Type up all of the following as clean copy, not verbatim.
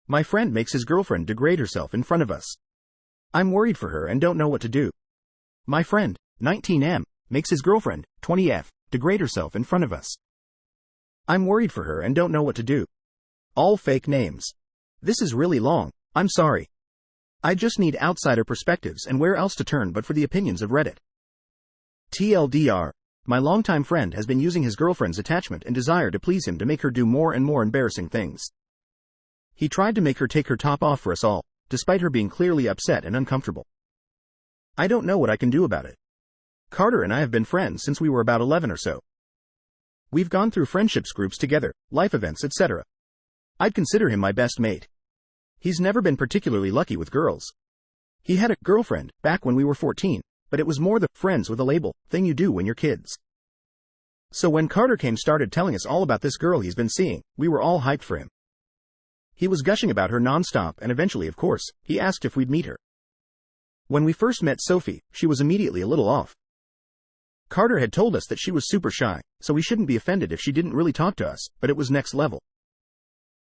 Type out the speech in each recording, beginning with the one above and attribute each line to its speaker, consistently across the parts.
Speaker 1: My friend makes his girlfriend degrade herself in front of us. I'm worried for her and don't know what to do. My friend, 19M, makes his girlfriend, 20F, degrade herself in front of us. I'm worried for her and don't know what to do. All fake names. This is really long, I'm sorry. I just need outsider perspectives and where else to turn but for the opinions of Reddit. TLDR, my longtime friend has been using his girlfriend's attachment and desire to please him to make her do more and more embarrassing things. He tried to make her take her top off for us all, despite her being clearly upset and uncomfortable. I don't know what I can do about it. Carter and I have been friends since we were about 11 or so. We've gone through friendships groups together, life events, etc. I'd consider him my best mate. He's never been particularly lucky with girls. He had a girlfriend back when we were 14, but it was more the friends with a label thing you do when you're kids. So when Carter started telling us all about this girl he's been seeing, we were all hyped for him. He was gushing about her nonstop and eventually, of course, he asked if we'd meet her. When we first met Sophie, she was immediately a little off. Carter had told us that she was super shy, so we shouldn't be offended if she didn't really talk to us, but it was next level.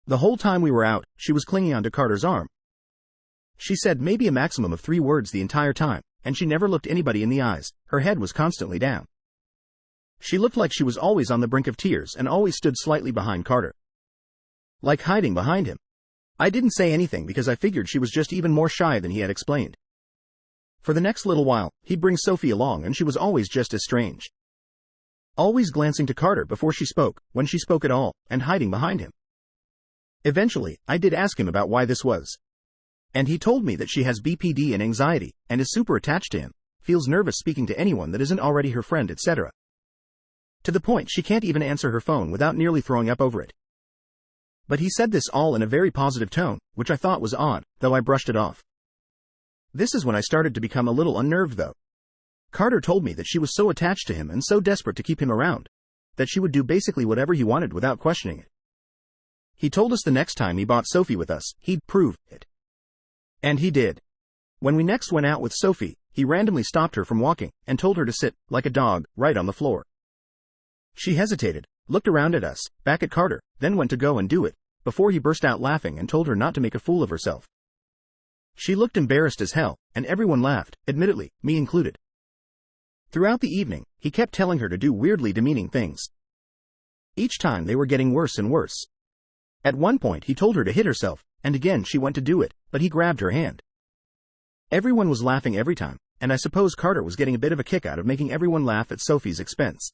Speaker 1: The whole time we were out, she was clinging onto Carter's arm. She said maybe a maximum of 3 words the entire time, and she never looked anybody in the eyes, her head was constantly down. She looked like she was always on the brink of tears and always stood slightly behind Carter. Like hiding behind him. I didn't say anything because I figured she was just even more shy than he had explained. For the next little while, he'd bring Sophie along and she was always just as strange. Always glancing to Carter before she spoke, when she spoke at all, and hiding behind him. Eventually, I did ask him about why this was. And he told me that she has BPD and anxiety, and is super attached to him, feels nervous speaking to anyone that isn't already her friend, etc. To the point she can't even answer her phone without nearly throwing up over it. But he said this all in a very positive tone, which I thought was odd, though I brushed it off. This is when I started to become a little unnerved though. Carter told me that she was so attached to him and so desperate to keep him around, that she would do basically whatever he wanted without questioning it. He told us the next time he bought Sophie with us, he'd prove it. And he did. When we next went out with Sophie, he randomly stopped her from walking, and told her to sit, like a dog, right on the floor. She hesitated, looked around at us, back at Carter, then went to go and do it, before he burst out laughing and told her not to make a fool of herself. She looked embarrassed as hell, and everyone laughed, admittedly, me included. Throughout the evening, he kept telling her to do weirdly demeaning things. Each time they were getting worse and worse. At one point he told her to hit herself, and again she went to do it, but he grabbed her hand. Everyone was laughing every time, and I suppose Carter was getting a bit of a kick out of making everyone laugh at Sophie's expense.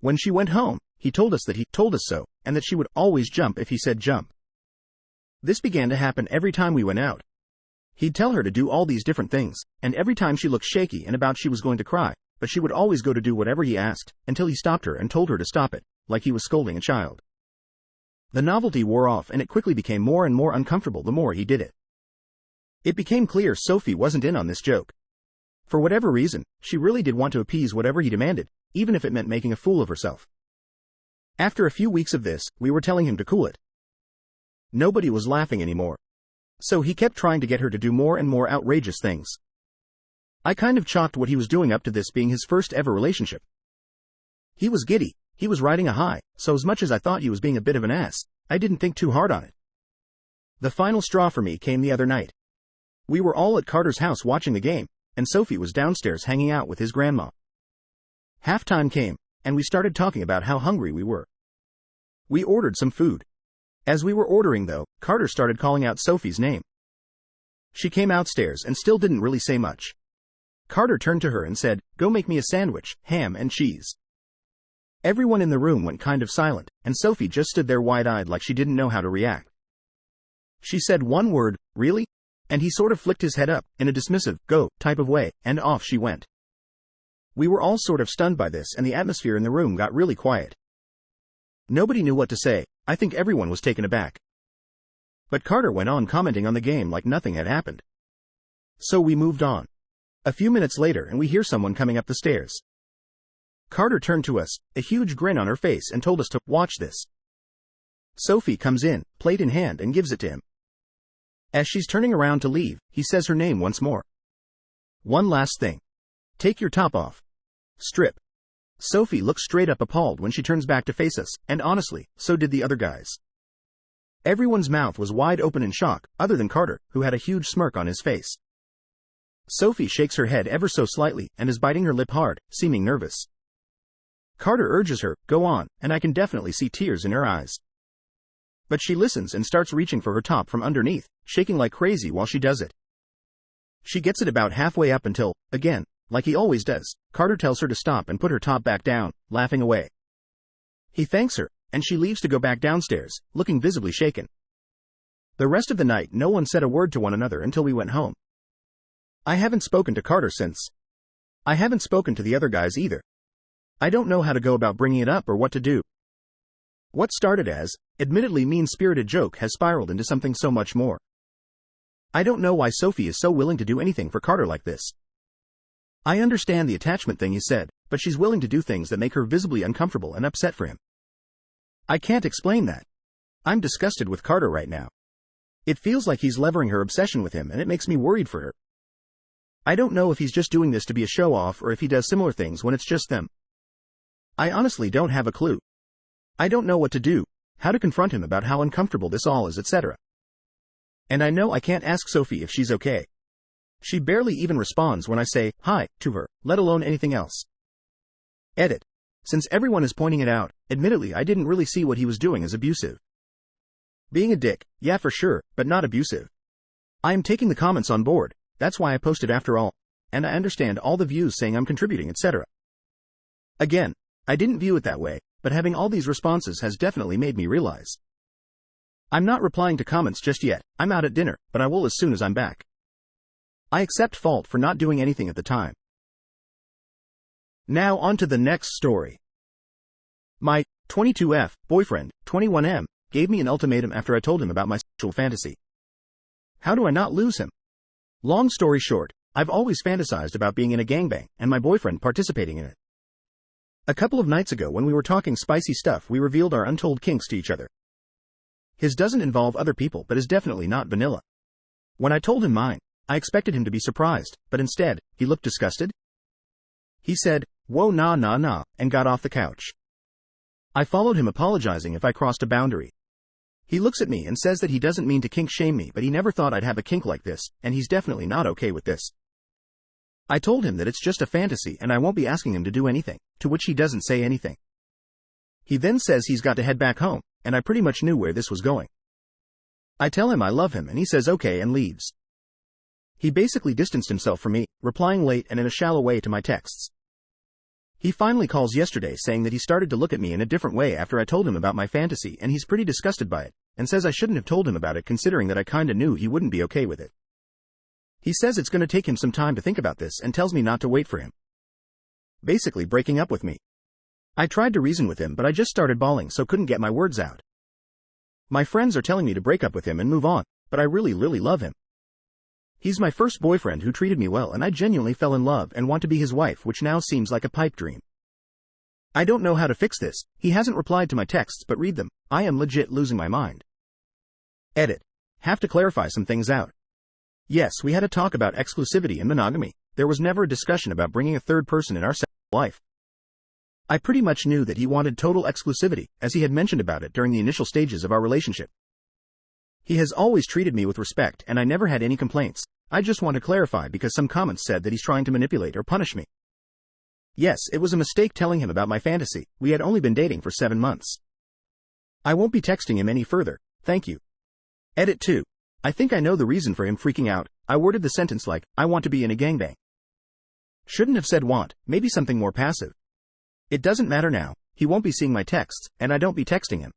Speaker 1: When she went home, he told us that he told us so, and that she would always jump if he said jump. This began to happen every time we went out. He'd tell her to do all these different things, and every time she looked shaky and about she was going to cry, but she would always go to do whatever he asked, until he stopped her and told her to stop it, like he was scolding a child. The novelty wore off and it quickly became more and more uncomfortable the more he did it. It became clear Sophie wasn't in on this joke. For whatever reason, she really did want to appease whatever he demanded, even if it meant making a fool of herself. After a few weeks of this, we were telling him to cool it. Nobody was laughing anymore. So he kept trying to get her to do more and more outrageous things. I kind of chalked what he was doing up to this being his first ever relationship. He was giddy, he was riding a high, so as much as I thought he was being a bit of an ass, I didn't think too hard on it. The final straw for me came the other night. We were all at Carter's house watching the game, and Sophie was downstairs hanging out with his grandma. Halftime came, and we started talking about how hungry we were. We ordered some food. As we were ordering though, Carter started calling out Sophie's name. She came outstairs and still didn't really say much. Carter turned to her and said, "Go make me a sandwich, ham and cheese." Everyone in the room went kind of silent, and Sophie just stood there wide-eyed like she didn't know how to react. She said one word, "Really?" And he sort of flicked his head up, in a dismissive, go, type of way, and off she went. We were all sort of stunned by this and the atmosphere in the room got really quiet. Nobody knew what to say, I think everyone was taken aback. But Carter went on commenting on the game like nothing had happened. So we moved on. A few minutes later and we hear someone coming up the stairs. Carter turned to us, a huge grin on her face and told us to watch this. Sophie comes in, plate in hand and gives it to him. As she's turning around to leave, he says her name once more. "One last thing. Take your top off. Strip." Sophie looks straight up appalled when she turns back to face us, and honestly, so did the other guys. Everyone's mouth was wide open in shock, other than Carter, who had a huge smirk on his face. Sophie shakes her head ever so slightly and is biting her lip hard, seeming nervous. Carter urges her, go on, and I can definitely see tears in her eyes. But she listens and starts reaching for her top from underneath, shaking like crazy while she does it. She gets it about halfway up until, again, like he always does, Carter tells her to stop and put her top back down, laughing away. He thanks her, and she leaves to go back downstairs, looking visibly shaken. The rest of the night no one said a word to one another until we went home. I haven't spoken to Carter since. I haven't spoken to the other guys either. I don't know how to go about bringing it up or what to do. What started as, admittedly mean-spirited joke has spiraled into something so much more. I don't know why Sophie is so willing to do anything for Carter like this. I understand the attachment thing he said, but she's willing to do things that make her visibly uncomfortable and upset for him. I can't explain that. I'm disgusted with Carter right now. It feels like he's levering her obsession with him and it makes me worried for her. I don't know if he's just doing this to be a show-off or if he does similar things when it's just them. I honestly don't have a clue. I don't know what to do, how to confront him about how uncomfortable this all is, etc. And I know I can't ask Sophie if she's okay. She barely even responds when I say, hi, to her, let alone anything else. Edit. Since everyone is pointing it out, admittedly I didn't really see what he was doing as abusive. Being a dick, yeah for sure, but not abusive. I am taking the comments on board, that's why I posted after all, and I understand all the views saying I'm contributing, etc. Again, I didn't view it that way, but having all these responses has definitely made me realize. I'm not replying to comments just yet, I'm out at dinner, but I will as soon as I'm back. I accept fault for not doing anything at the time. Now on to the next story. My 22F boyfriend, 21M, gave me an ultimatum after I told him about my sexual fantasy. How do I not lose him? Long story short, I've always fantasized about being in a gangbang and my boyfriend participating in it. A couple of nights ago when we were talking spicy stuff we revealed our untold kinks to each other. His doesn't involve other people but is definitely not vanilla. When I told him mine, I expected him to be surprised, but instead, he looked disgusted. He said, whoa nah, and got off the couch. I followed him apologizing if I crossed a boundary. He looks at me and says that he doesn't mean to kink shame me but he never thought I'd have a kink like this, and he's definitely not okay with this. I told him that it's just a fantasy and I won't be asking him to do anything, to which he doesn't say anything. He then says he's got to head back home, and I pretty much knew where this was going. I tell him I love him and he says okay and leaves. He basically distanced himself from me, replying late and in a shallow way to my texts. He finally calls yesterday saying that he started to look at me in a different way after I told him about my fantasy and he's pretty disgusted by it, and says I shouldn't have told him about it considering that I kinda knew he wouldn't be okay with it. He says it's gonna take him some time to think about this and tells me not to wait for him. Basically breaking up with me. I tried to reason with him but I just started bawling so couldn't get my words out. My friends are telling me to break up with him and move on, but I really love him. He's my first boyfriend who treated me well and I genuinely fell in love and want to be his wife, which now seems like a pipe dream. I don't know how to fix this. He hasn't replied to my texts but read them. I am legit losing my mind. Edit. Have to clarify some things out. Yes, we had a talk about exclusivity and monogamy. There was never a discussion about bringing a third person in our sexual life. I pretty much knew that he wanted total exclusivity, as he had mentioned about it during the initial stages of our relationship. He has always treated me with respect and I never had any complaints. I just want to clarify because some comments said that he's trying to manipulate or punish me. Yes, it was a mistake telling him about my fantasy. We had only been dating for 7 months. I won't be texting him any further, thank you. Edit 2. I think I know the reason for him freaking out. I worded the sentence like, I want to be in a gangbang. Shouldn't have said want, maybe something more passive. It doesn't matter now, he won't be seeing my texts, and I don't be texting him.